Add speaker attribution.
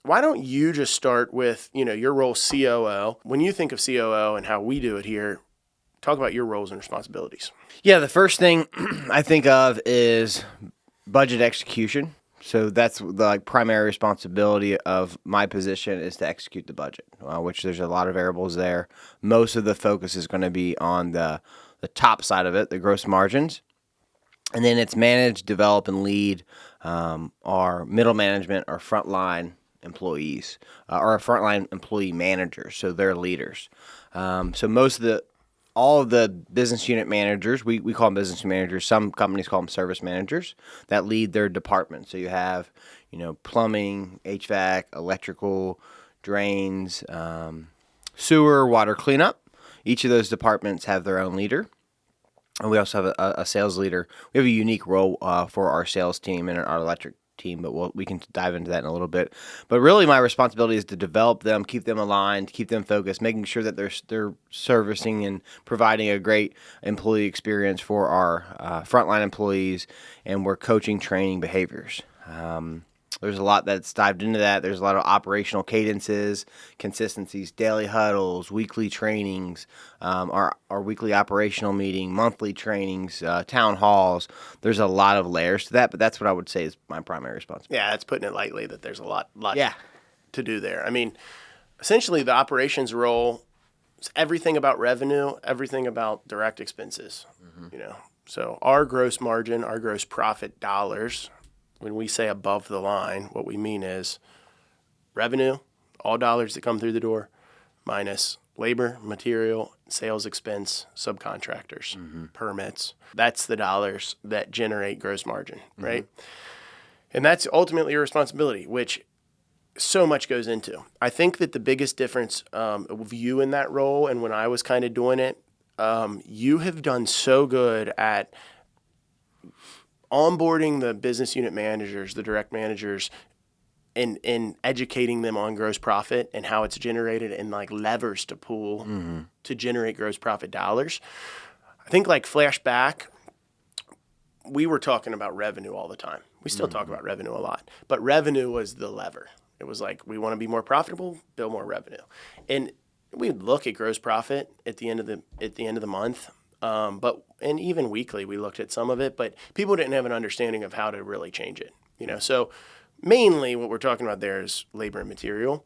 Speaker 1: why don't you just start with, your role COO. When you think of COO and how we do it here, talk about your roles and responsibilities.
Speaker 2: Yeah, the first thing I think of is budget execution. So that's the primary responsibility of my position is to execute the budget, which there's a lot of variables there. Most of the focus is going to be on the top side of it, the gross margins. And then it's manage, develop, and lead our middle management, our frontline employees, or our frontline employee managers. So they're leaders. So all of the business unit managers, we call them business managers. Some companies call them service managers that lead their department. So you have, plumbing, HVAC, electrical, drains, sewer, water cleanup. Each of those departments have their own leader. And we also have a sales leader. We have a unique role for our sales team and our electric team, but we can dive into that in a little bit. But really, my responsibility is to develop them, keep them aligned, keep them focused, making sure that they're servicing and providing a great employee experience for our frontline employees, and we're coaching, training behaviors. There's a lot that's dived into that. There's a lot of operational cadences, consistencies, daily huddles, weekly trainings, our weekly operational meeting, monthly trainings, town halls. There's a lot of layers to that, but that's what I would say is my primary responsibility.
Speaker 1: Yeah, that's putting it lightly that there's a lot
Speaker 2: Yeah.
Speaker 1: to do there. I mean, essentially the operations role is everything about revenue, everything about direct expenses, So our gross margin, our gross profit dollars, when we say above the line, what we mean is revenue, all dollars that come through the door, minus labor, material, sales expense, subcontractors, permits. That's the dollars that generate gross margin, right? And that's ultimately your responsibility, which so much goes into. I think that the biggest difference of you in that role and when I was kind of doing it, you have done so good at onboarding the business unit managers, the direct managers, and educating them on gross profit and how it's generated and levers to pull to generate gross profit dollars. I think flashback, we were talking about revenue all the time. We still talk about revenue a lot, but revenue was the lever. It was we want to be more profitable, build more revenue, and we'd look at gross profit at the end of the month. And even weekly, we looked at some of it, but people didn't have an understanding of how to really change it. So mainly what we're talking about there is labor and material.